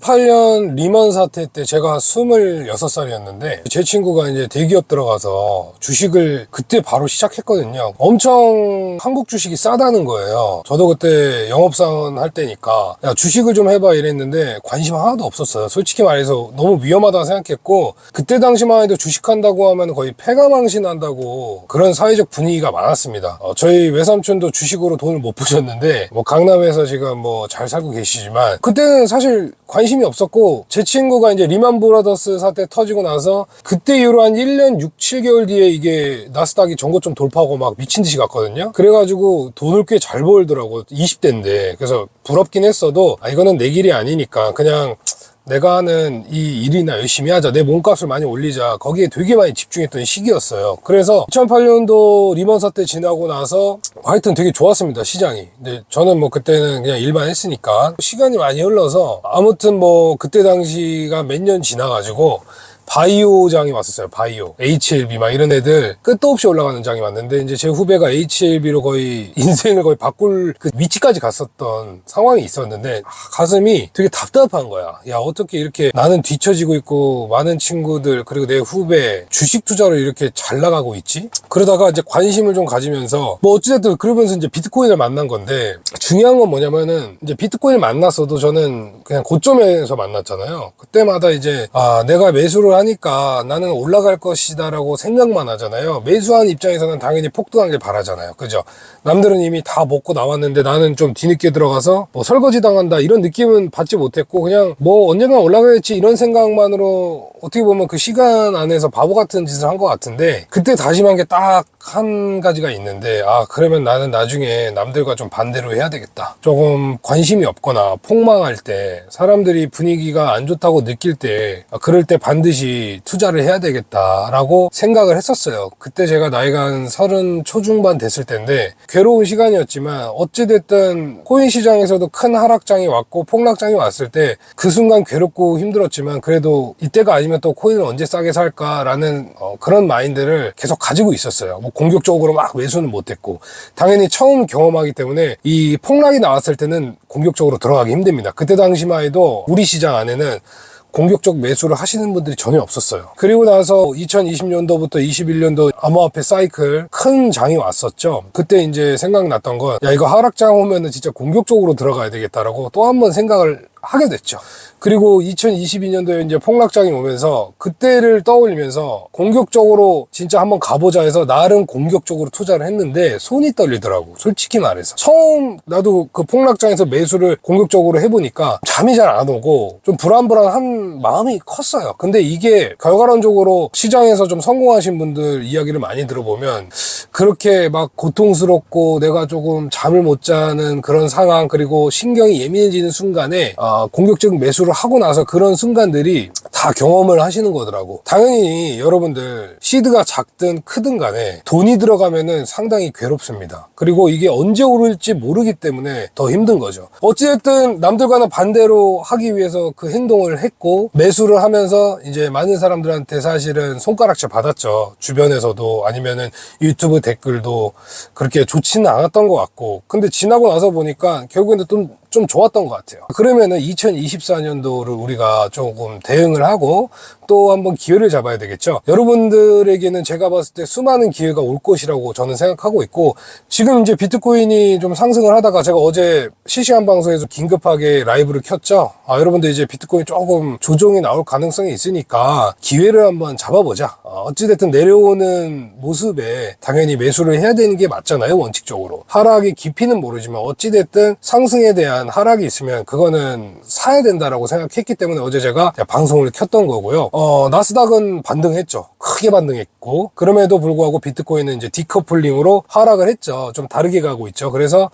2008년 리먼 사태 때 제가 26살이었는데 제 친구가 이제 대기업 들어가서 주식을 그때 바로 시작했거든요. 엄청 한국 주식이 싸다는 거예요. 저도 그때 영업사원 할 때니까 야, 주식을 좀 해봐 이랬는데 관심 하나도 없었어요. 솔직히 말해서 너무 위험하다고 생각했고, 그때 당시만 해도 주식한다고 하면 거의 패가망신한다고 그런 사회적 분위기가 많았습니다. 저희 외삼촌도 주식으로 돈을 못 버셨는데 뭐 강남에서 지금 뭐 잘 살고 계시지만, 그때는 사실 관심이 없었고, 제 친구가 이제 리만 브라더스 사태 터지고 나서 그때 이후로 한 1년 6, 7개월 뒤에 이게 나스닥이 전고점 돌파하고 막 미친 듯이 갔거든요. 그래가지고 돈을 꽤 잘 벌더라고, 20대인데. 그래서 부럽긴 했어도 이거는 내 길이 아니니까 그냥 내가 하는 이 일이나 열심히 하자, 내 몸값을 많이 올리자, 거기에 되게 많이 집중했던 시기였어요. 그래서 2008년도 리먼 사태 지나고 나서 하여튼 되게 좋았습니다, 시장이. 근데 저는 뭐 그때는 그냥 일반 했으니까 시간이 많이 흘러서 아무튼 뭐 그때 당시가 몇 년 지나가지고 바이오장이 왔었어요. 바이오, HLB 막 이런 애들 끝도 없이 올라가는 장이 왔는데, 이제 제 후배가 HLB로 거의 인생을 거의 바꿀 그 위치까지 갔었던 상황이 있었는데, 가슴이 되게 답답한 거야. 야, 어떻게 이렇게 나는 뒤처지고 있고 많은 친구들 그리고 내 후배 주식 투자로 이렇게 잘 나가고 있지? 그러다가 이제 관심을 좀 가지면서 뭐 어찌됐든 그러면서 이제 비트코인을 만난 건데, 중요한 건 뭐냐면은 이제 비트코인을 만났어도 저는 그냥 고점에서 만났잖아요. 그때마다 이제 내가 매수를 하니까 나는 올라갈 것이다 라고 생각만 하잖아요. 매수한 입장에서는 당연히 폭등하길 바라잖아요. 그죠? 남들은 이미 다 먹고 나왔는데 나는 좀 뒤늦게 들어가서 뭐 설거지 당한다 이런 느낌은 받지 못했고, 그냥 뭐 언젠가 올라가겠지 이런 생각만으로 어떻게 보면 그 시간 안에서 바보 같은 짓을 한 것 같은데, 그때 다짐한 게 딱 한 가지가 있는데, 그러면 나는 나중에 남들과 좀 반대로 해야 되겠다. 조금 관심이 없거나 폭망할 때, 사람들이 분위기가 안 좋다고 느낄 때, 그럴 때 반드시 투자를 해야 되겠다라고 생각을 했었어요. 그때 제가 나이가 한 30 초중반 됐을 때인데, 괴로운 시간이었지만 어찌됐든 코인 시장에서도 큰 하락장이 왔고 폭락장이 왔을 때 그 순간 괴롭고 힘들었지만, 그래도 이때가 아니면 또 코인을 언제 싸게 살까라는 그런 마인드를 계속 가지고 있었어요. 뭐 공격적으로 막 매수는 못했고, 당연히 처음 경험하기 때문에 이 폭락이 나왔을 때는 공격적으로 들어가기 힘듭니다. 그때 당시만 해도 우리 시장 안에는 공격적 매수를 하시는 분들이 전혀 없었어요. 그리고 나서 2020년도부터 21년도 암호화폐 사이클 큰 장이 왔었죠. 그때 이제 생각났던 건, 야, 이거 하락장 오면은 진짜 공격적으로 들어가야 되겠다라고 또 한 번 생각을 하게 됐죠. 그리고 2022년도에 이제 폭락장이 오면서 그때를 떠올리면서 공격적으로 진짜 한번 가보자 해서 나름 공격적으로 투자를 했는데 손이 떨리더라고, 솔직히 말해서. 처음 나도 그 폭락장에서 매수를 공격적으로 해보니까 잠이 잘 안 오고 좀 불안불안한 마음이 컸어요. 근데 이게 결과론적으로 시장에서 좀 성공하신 분들 이야기를 많이 들어보면, 그렇게 막 고통스럽고 내가 조금 잠을 못 자는 그런 상황, 그리고 신경이 예민해지는 순간에 공격적 매수를 하고 나서 그런 순간들이 다 경험을 하시는 거더라고. 당연히 여러분들 시드가 작든 크든 간에 돈이 들어가면은 상당히 괴롭습니다. 그리고 이게 언제 오를지 모르기 때문에 더 힘든 거죠. 어찌됐든 남들과는 반대로 하기 위해서 그 행동을 했고, 매수를 하면서 이제 많은 사람들한테 사실은 손가락질 받았죠. 주변에서도, 아니면은 유튜브 댓글도 그렇게 좋지는 않았던 것 같고. 근데 지나고 나서 보니까 결국에는 좀 좋았던 것 같아요. 그러면은 2024년도를 우리가 조금 대응을 하고 또 한번 기회를 잡아야 되겠죠. 여러분들에게는 제가 봤을 때 수많은 기회가 올 것이라고 저는 생각하고 있고, 지금 이제 비트코인이 좀 상승을 하다가 제가 어제 실시간 방송에서 긴급하게 라이브를 켰죠. 여러분들 이제 비트코인 조금 조정이 나올 가능성이 있으니까 기회를 한번 잡아보자. 어찌됐든 내려오는 모습에 당연히 매수를 해야 되는 게 맞잖아요, 원칙적으로. 하락의 깊이는 모르지만 어찌됐든 상승에 대한 하락이 있으면 그거는 사야 된다라고 생각했기 때문에 어제 제가 방송을 켰던 거고요. 나스닥은 반등했죠. 크게 반등했고, 그럼에도 불구하고 비트코인은 이제 디커플링으로 하락을 했죠. 좀 다르게 가고 있죠. 그래서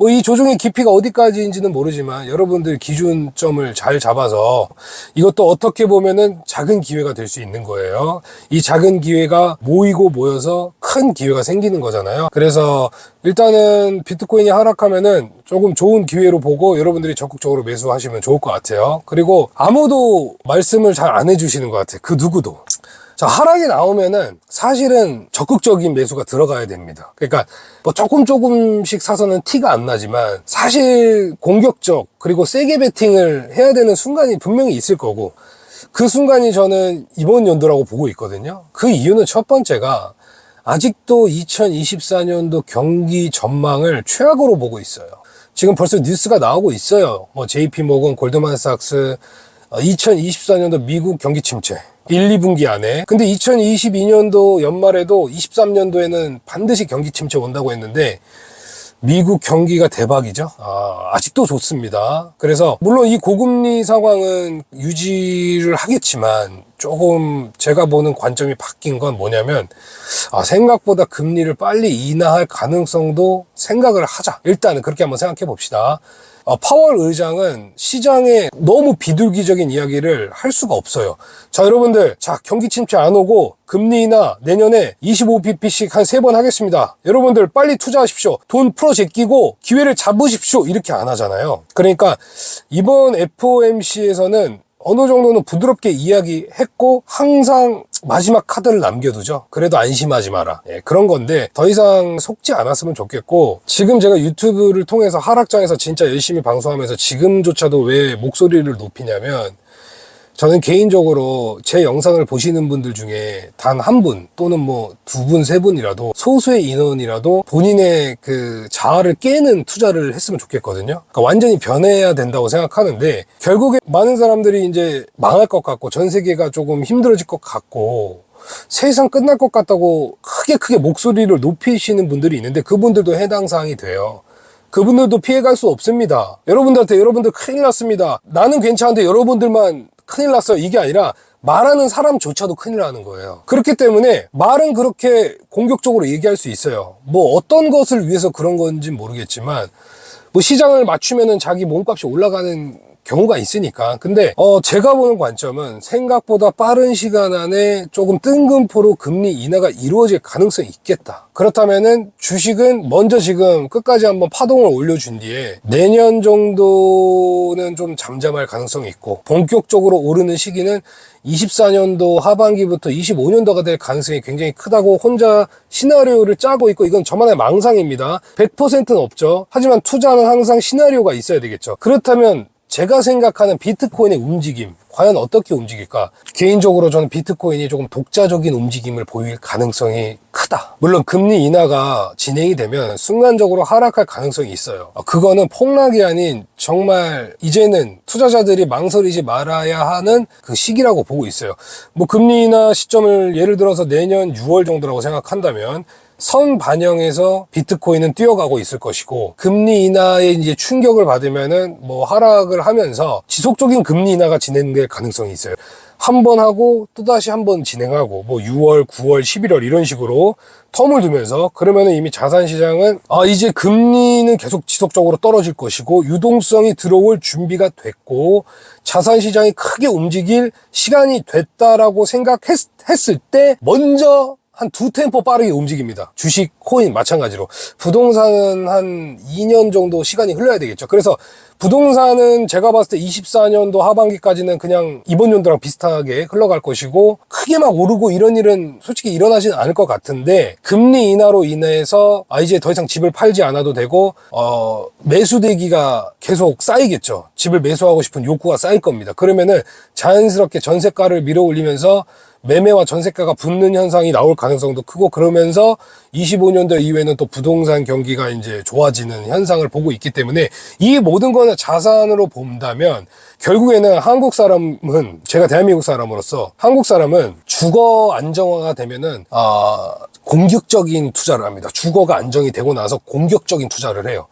이 조정의 깊이가 어디까지인지는 모르지만 여러분들 기준점을 잘 잡아서, 이것도 어떻게 보면은 작은 기회가 될 수 있는 거예요. 이 작은 기회가 모이고 모여서 큰 기회가 생기는 거잖아요. 그래서 일단은 비트코인이 하락하면은 조금 좋은 기회로 보고 여러분들이 적극적으로 매수하시면 좋을 것 같아요. 그리고 아무도 말씀을 잘 안 해주시는 것 같아요. 그 누구도. 자, 하락이 나오면은 사실은 적극적인 매수가 들어가야 됩니다. 그러니까 뭐 조금씩 사서는 티가 안 나지만 사실 공격적 그리고 세게 베팅을 해야 되는 순간이 분명히 있을 거고, 그 순간이 저는 이번 연도라고 보고 있거든요. 그 이유는 첫 번째가 아직도 2024년도 경기 전망을 최악으로 보고 있어요. 지금 벌써 뉴스가 나오고 있어요. 뭐 JP모건, 골드만삭스 2024년도 미국 경기 침체 1, 2분기 안에. 근데 2022년도 연말에도 23년도에는 반드시 경기 침체 온다고 했는데 미국 경기가 대박이죠. 아직도 좋습니다. 그래서 물론 이 고금리 상황은 유지를 하겠지만 조금 제가 보는 관점이 바뀐 건 뭐냐면 생각보다 금리를 빨리 인하할 가능성도 생각을 하자. 일단은 그렇게 한번 생각해 봅시다. 파월 의장은 시장에 너무 비둘기적인 이야기를 할 수가 없어요. 자, 여러분들, 자, 경기 침체 안 오고 금리 인하 내년에 25bp씩 한 3번 하겠습니다. 여러분들 빨리 투자하십시오. 돈 풀어 제끼고 기회를 잡으십시오. 이렇게 안 하잖아요. 그러니까 이번 FOMC에서는 어느 정도는 부드럽게 이야기했고 항상 마지막 카드를 남겨두죠. 그래도 안심하지 마라. 그런 건데 더 이상 속지 않았으면 좋겠고, 지금 제가 유튜브를 통해서 하락장에서 진짜 열심히 방송하면서 지금조차도 왜 목소리를 높이냐면, 저는 개인적으로 제 영상을 보시는 분들 중에 단 한 분 또는 뭐 두 분, 세 분이라도 소수의 인원이라도 본인의 그 자아를 깨는 투자를 했으면 좋겠거든요. 그러니까 완전히 변해야 된다고 생각하는데 결국에 많은 사람들이 이제 망할 것 같고 전 세계가 조금 힘들어질 것 같고 세상 끝날 것 같다고 크게 목소리를 높이시는 분들이 있는데 그분들도 해당 사항이 돼요. 그분들도 피해갈 수 없습니다. 여러분들한테 여러분들 큰일 났습니다. 나는 괜찮은데 여러분들만 큰일 났어요. 이게 아니라 말하는 사람조차도 큰일 나는 거예요. 그렇기 때문에 말은 그렇게 공격적으로 얘기할 수 있어요. 뭐 어떤 것을 위해서 그런 건지 모르겠지만 뭐 시장을 맞추면은 자기 몸값이 올라가는 경우가 있으니까. 근데 제가 보는 관점은 생각보다 빠른 시간 안에 조금 뜬금포로 금리 인하가 이루어질 가능성이 있겠다. 그렇다면은 주식은 먼저 지금 끝까지 한번 파동을 올려준 뒤에 내년 정도는 좀 잠잠할 가능성이 있고 본격적으로 오르는 시기는 24년도 하반기부터 25년도가 될 가능성이 굉장히 크다고 혼자 시나리오를 짜고 있고, 이건 저만의 망상입니다. 100%는 없죠. 하지만 투자는 항상 시나리오가 있어야 되겠죠. 그렇다면 제가 생각하는 비트코인의 움직임, 과연 어떻게 움직일까? 개인적으로 저는 비트코인이 조금 독자적인 움직임을 보일 가능성이 크다. 물론 금리 인하가 진행이 되면 순간적으로 하락할 가능성이 있어요. 그거는 폭락이 아닌 정말 이제는 투자자들이 망설이지 말아야 하는 그 시기라고 보고 있어요. 뭐 금리 인하 시점을 예를 들어서 내년 6월 정도라고 생각한다면 선 반영해서 비트코인은 뛰어가고 있을 것이고, 금리 인하에 이제 충격을 받으면은 뭐 하락을 하면서 지속적인 금리 인하가 진행될 가능성이 있어요. 한 번 하고 또다시 한 번 진행하고 뭐 6월, 9월, 11월 이런 식으로 텀을 두면서, 그러면은 이미 자산 시장은 이제 금리는 계속 지속적으로 떨어질 것이고 유동성이 들어올 준비가 됐고 자산 시장이 크게 움직일 시간이 됐다라고 생각했을 때 먼저 한 두 템포 빠르게 움직입니다. 주식, 코인 마찬가지로. 부동산은 한 2년 정도 시간이 흘러야 되겠죠. 그래서 부동산은 제가 봤을 때 24년도 하반기까지는 그냥 이번 연도랑 비슷하게 흘러갈 것이고 크게 막 오르고 이런 일은 솔직히 일어나지는 않을 것 같은데, 금리 인하로 인해서 이제 더 이상 집을 팔지 않아도 되고 매수 대기가 계속 쌓이겠죠. 집을 매수하고 싶은 욕구가 쌓일 겁니다. 그러면은 자연스럽게 전세가를 밀어 올리면서 매매와 전세가가 붙는 현상이 나올 가능성도 크고, 그러면서 25년도 이후에는 또 부동산 경기가 이제 좋아지는 현상을 보고 있기 때문에 이 모든 거는 자산으로 본다면 결국에는 한국 사람은, 제가 대한민국 사람으로서 한국 사람은 주거 안정화가 되면은 공격적인 투자를 합니다. 주거가 안정이 되고 나서 공격적인 투자를 해요.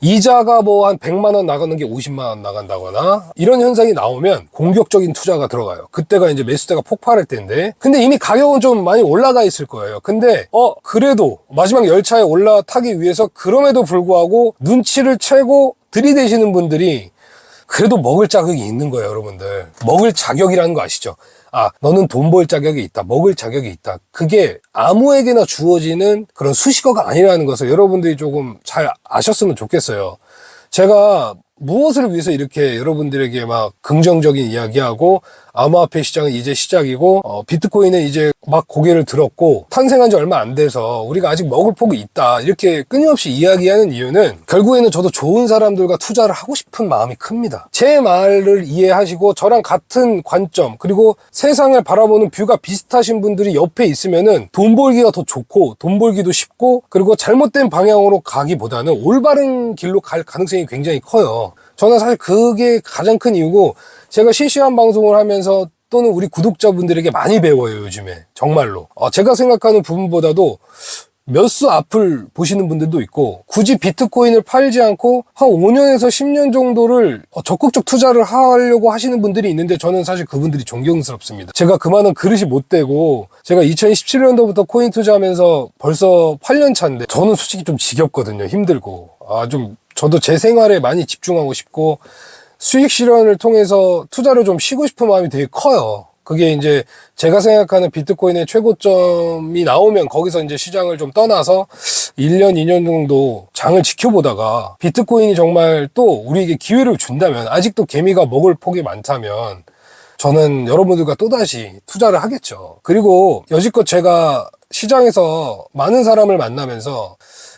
이자가 뭐 한 100만 원 나가는 게 50만 원 나간다거나 이런 현상이 나오면 공격적인 투자가 들어가요. 그때가 이제 매수대가 폭발할 때인데, 근데 이미 가격은 좀 많이 올라가 있을 거예요. 근데 그래도 마지막 열차에 올라타기 위해서 그럼에도 불구하고 눈치를 채고 들이대시는 분들이 그래도 먹을 자격이 있는 거예요. 여러분들, 먹을 자격이라는 거 아시죠? 너는 돈 벌 자격이 있다, 먹을 자격이 있다. 그게 아무에게나 주어지는 그런 수식어가 아니라는 것을 여러분들이 조금 잘 아셨으면 좋겠어요. 제가 무엇을 위해서 이렇게 여러분들에게 막 긍정적인 이야기하고 암호화폐 시장은 이제 시작이고 비트코인은 이제 막 고개를 들었고 탄생한 지 얼마 안 돼서 우리가 아직 먹을 폭이 있다 이렇게 끊임없이 이야기하는 이유는 결국에는 저도 좋은 사람들과 투자를 하고 싶은 마음이 큽니다. 제 말을 이해하시고 저랑 같은 관점 그리고 세상을 바라보는 뷰가 비슷하신 분들이 옆에 있으면은 돈 벌기가 더 좋고 돈 벌기도 쉽고 그리고 잘못된 방향으로 가기보다는 올바른 길로 갈 가능성이 굉장히 커요. 저는 사실 그게 가장 큰 이유고 제가 실시간 방송을 하면서 또는 우리 구독자분들에게 많이 배워요, 요즘에. 정말로. 제가 생각하는 부분보다도 몇 수 앞을 보시는 분들도 있고 굳이 비트코인을 팔지 않고 한 5년에서 10년 정도를 적극적 투자를 하려고 하시는 분들이 있는데 저는 사실 그분들이 존경스럽습니다. 제가 그만한 그릇이 못 되고 제가 2017년도부터 코인 투자하면서 벌써 8년 차인데 저는 솔직히 좀 지겹거든요. 힘들고. 저도 제 생활에 많이 집중하고 싶고 수익 실현을 통해서 투자를 좀 쉬고 싶은 마음이 되게 커요. 그게 이제 제가 생각하는 비트코인의 최고점이 나오면 거기서 이제 시장을 좀 떠나서 1년, 2년 정도 장을 지켜보다가 비트코인이 정말 또 우리에게 기회를 준다면 아직도 개미가 먹을 폭이 많다면 저는 여러분들과 또다시 투자를 하겠죠. 그리고 여지껏 제가 시장에서 많은 사람을 만나면서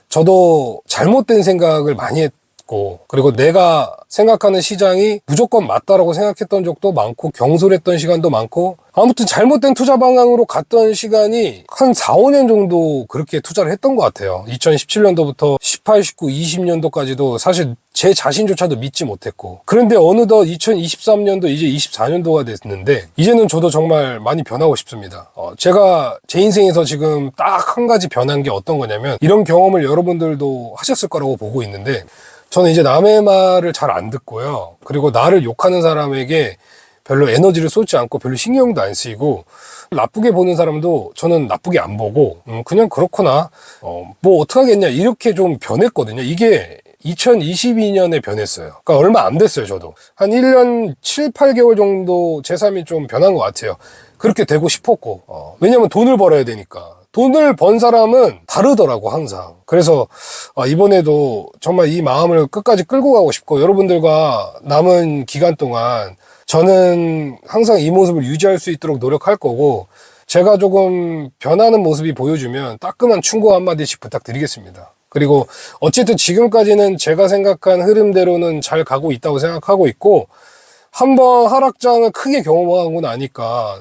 저도 잘못된 생각을 많이 했고 그리고 내가 생각하는 시장이 무조건 맞다라고 생각했던 적도 많고 경솔했던 시간도 많고 아무튼 잘못된 투자 방향으로 갔던 시간이 한 4, 5년 정도 그렇게 투자를 했던 것 같아요. 2017년도부터 18, 19, 20년도까지도 사실 제 자신조차도 믿지 못했고 그런데 어느덧 2023년도 이제 24년도가 됐는데 이제는 저도 정말 많이 변하고 싶습니다. 제가 제 인생에서 지금 딱 한 가지 변한 게 어떤 거냐면 이런 경험을 여러분들도 하셨을 거라고 보고 있는데 저는 이제 남의 말을 잘 안 듣고요. 그리고 나를 욕하는 사람에게 별로 에너지를 쏟지 않고 별로 신경도 안 쓰이고 나쁘게 보는 사람도 저는 나쁘게 안 보고 그냥 그렇구나 뭐 어떡하겠냐 이렇게 좀 변했거든요. 이게 2022년에 변했어요. 그러니까 얼마 안 됐어요. 저도 한 1년 7, 8개월 정도 제 삶이 좀 변한 것 같아요. 그렇게 되고 싶었고 왜냐면 돈을 벌어야 되니까. 돈을 번 사람은 다르더라고 항상. 그래서 이번에도 정말 이 마음을 끝까지 끌고 가고 싶고 여러분들과 남은 기간 동안 저는 항상 이 모습을 유지할 수 있도록 노력할 거고 제가 조금 변하는 모습이 보여주면 따끔한 충고 한마디씩 부탁드리겠습니다. 그리고 어쨌든 지금까지는 제가 생각한 흐름대로는 잘 가고 있다고 생각하고 있고 한번 하락장을 크게 경험하고 나니까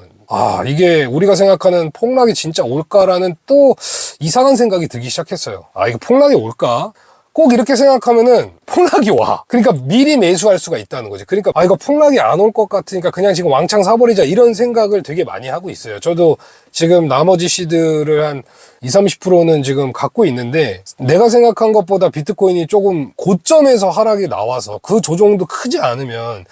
이게 우리가 생각하는 폭락이 진짜 올까라는 또 이상한 생각이 들기 시작했어요. 이거 폭락이 올까? 꼭 이렇게 생각하면은 폭락이 와. 그러니까 미리 매수할 수가 있다는 거지. 그러니까 이거 폭락이 안 올 것 같으니까 그냥 지금 왕창 사버리자 이런 생각을 되게 많이 하고 있어요. 저도 지금 나머지 시드를 한 20, 30%는 지금 갖고 있는데 내가 생각한 것보다 비트코인이 조금 고점에서 하락이 나와서 그 조정도 크지 않으면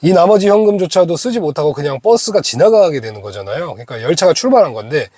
이 나머지 현금조차도 쓰지 못하고 그냥 버스가 지나가게 되는 거잖아요. 그러니까 열차가 출발한 건데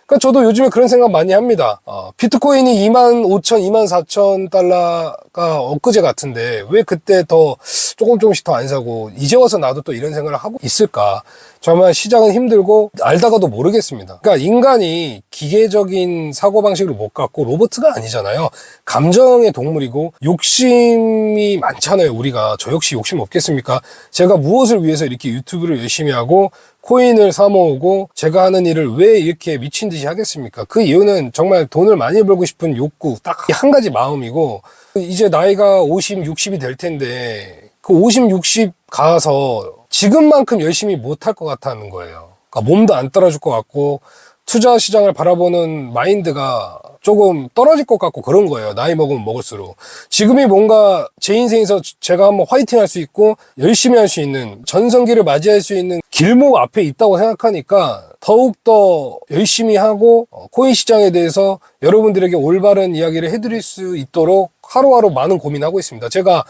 그러니까 저도 요즘에 그런 생각 많이 합니다. 비트코인이 25,000, 24,000 달러가 엊그제 같은데 왜 그때 더 조금씩 더 안 사고 이제 와서 나도 또 이런 생각을 하고 있을까? 정말 시장은 힘들고 알다가도 모르겠습니다. 그러니까 인간이 기계적인 사고방식을 못 갖고 로봇가 아니잖아요. 감정의 동물이고 욕심이 많잖아요. 우리가 저 역시 욕심 없겠습니까? 제가 무엇을 위해서 이렇게 유튜브를 열심히 하고 코인을 사 모으고 제가 하는 일을 왜 이렇게 미친 듯이 하겠습니까? 그 이유는 정말 돈을 많이 벌고 싶은 욕구 딱 한 가지 마음이고 이제 나이가 50, 60이 될 텐데 그 50, 60 가서 지금만큼 열심히 못할 것 같다는 거예요. 그러니까 몸도 안 따라줄 것 같고 투자 시장을 바라보는 마인드가 조금 떨어질 것 같고 그런 거예요. 나이 먹으면 먹을수록. 지금이 뭔가 제 인생에서 제가 한번 화이팅 할 수 있고 열심히 할 수 있는 전성기를 맞이할 수 있는 길목 앞에 있다고 생각하니까 더욱더 열심히 하고 코인 시장에 대해서 여러분들에게 올바른 이야기를 해드릴 수 있도록 하루하루 많은 고민하고 있습니다. 제가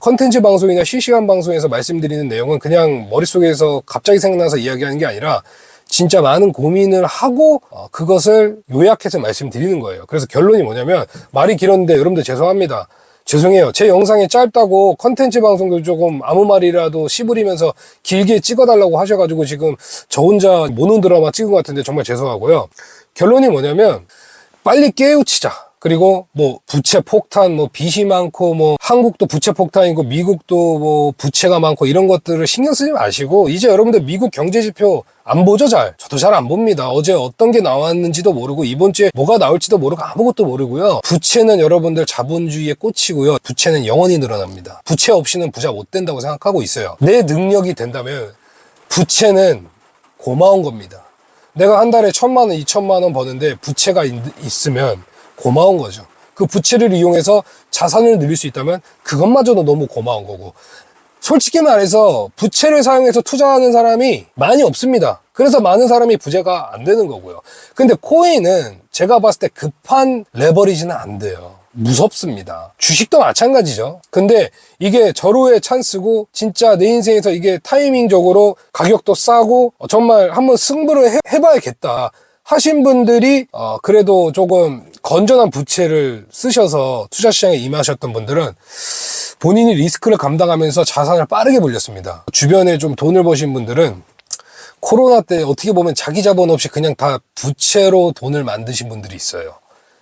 컨텐츠 방송이나 실시간 방송에서 말씀드리는 내용은 그냥 머릿속에서 갑자기 생각나서 이야기하는 게 아니라 진짜 많은 고민을 하고 그것을 요약해서 말씀드리는 거예요. 그래서 결론이 뭐냐면 말이 길었는데 여러분들 죄송합니다. 죄송해요. 제 영상이 짧다고 컨텐츠 방송도 조금 아무 말이라도 씹으리면서 길게 찍어달라고 하셔가지고 지금 저 혼자 모노드라마 찍은 것 같은데 정말 죄송하고요. 결론이 뭐냐면 빨리 깨우치자. 그리고 뭐 부채 폭탄, 뭐 빚이 많고, 뭐 한국도 부채 폭탄이고 미국도 뭐 부채가 많고 이런 것들을 신경 쓰지 마시고, 이제 여러분들 미국 경제 지표 안 보죠, 잘? 저도 잘 안 봅니다. 어제 어떤 게 나왔는지도 모르고 이번 주에 뭐가 나올지도 모르고 아무것도 모르고요. 부채는 여러분들 자본주의의 꽃이고요. 부채는 영원히 늘어납니다. 부채 없이는 부자 못 된다고 생각하고 있어요. 내 능력이 된다면 부채는 고마운 겁니다. 내가 한 달에 1,000만 원, 2,000만 원 버는데 부채가 있으면 고마운 거죠. 그 부채를 이용해서 자산을 늘릴 수 있다면 그것마저도 너무 고마운 거고, 솔직히 말해서 부채를 사용해서 투자하는 사람이 많이 없습니다. 그래서 많은 사람이 부자가 안 되는 거고요. 근데 코인은 제가 봤을 때 급한 레버리지는 안 돼요. 무섭습니다. 주식도 마찬가지죠. 근데 이게 절호의 찬스고, 진짜 내 인생에서 이게 타이밍적으로 가격도 싸고 정말 한번 승부를 해봐야겠다 하신 분들이 그래도 조금 건전한 부채를 쓰셔서 투자시장에 임하셨던 분들은 본인이 리스크를 감당하면서 자산을 빠르게 불렸습니다. 주변에 좀 돈을 버신 분들은 코로나 때 어떻게 보면 자기 자본 없이 그냥 다 부채로 돈을 만드신 분들이 있어요.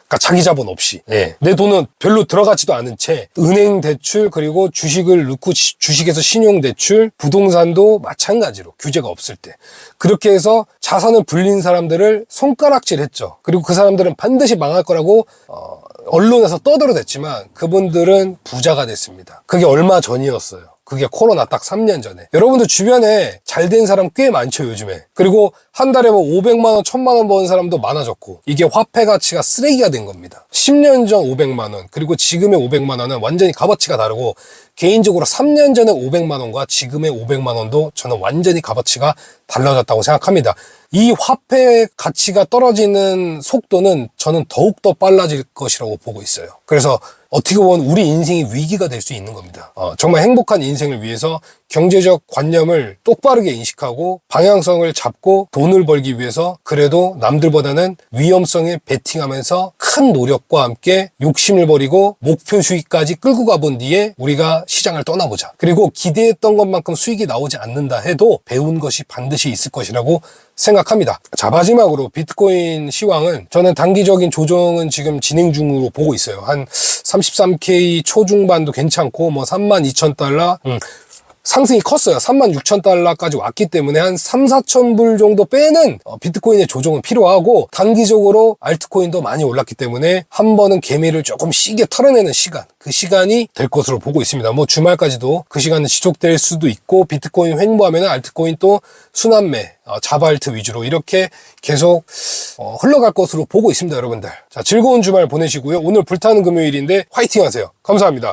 그러니까 자기 자본 없이. 예. 내 돈은 별로 들어가지도 않은 채 은행 대출, 그리고 주식을 넣고 주식에서 신용 대출, 부동산도 마찬가지로 규제가 없을 때 그렇게 해서 자산을 불린 사람들을 손가락질했죠. 그리고 그 사람들은 반드시 망할 거라고 언론에서 떠들어댔지만 그분들은 부자가 됐습니다. 그게 얼마 전이었어요. 그게 코로나 딱 3년 전에. 여러분들 주변에 잘 된 사람 꽤 많죠, 요즘에. 그리고 한 달에 뭐 500만 원, 1000만 원 버는 사람도 많아졌고, 이게 화폐 가치가 쓰레기가 된 겁니다. 10년 전 500만 원, 그리고 지금의 500만 원은 완전히 값어치가 다르고, 개인적으로 3년 전에 500만 원과 지금의 500만 원도 저는 완전히 값어치가 달라졌다고 생각합니다. 이 화폐 가치가 떨어지는 속도는 저는 더욱더 빨라질 것이라고 보고 있어요. 그래서 어떻게 보면 우리 인생이 위기가 될 수 있는 겁니다. 정말 행복한 인생을 위해서 경제적 관념을 똑바르게 인식하고 방향성을 잡고 돈을 벌기 위해서 그래도 남들보다는 위험성에 베팅하면서 큰 노력과 함께 욕심을 버리고 목표 수익까지 끌고 가본 뒤에 우리가 시장을 떠나보자. 그리고 기대했던 것만큼 수익이 나오지 않는다 해도 배운 것이 반드시 있을 것이라고 생각합니다. 자, 마지막으로 비트코인 시황은 저는 단기적인 조정은 지금 진행 중으로 보고 있어요. 한 33K 초중반도 괜찮고 뭐 32,000달러 상승이 컸어요. 36,000달러까지 왔기 때문에 한 3, 4천 불 정도 빼는 비트코인의 조정은 필요하고, 단기적으로 알트코인도 많이 올랐기 때문에 한 번은 개미를 조금 시게 털어내는 시간, 그 시간이 될 것으로 보고 있습니다. 뭐 주말까지도 그 시간은 지속될 수도 있고, 비트코인 횡보하면 알트코인 또 순환매, 자바알트 위주로 이렇게 계속 흘러갈 것으로 보고 있습니다, 여러분들. 자, 즐거운 주말 보내시고요. 오늘 불타는 금요일인데 화이팅 하세요. 감사합니다.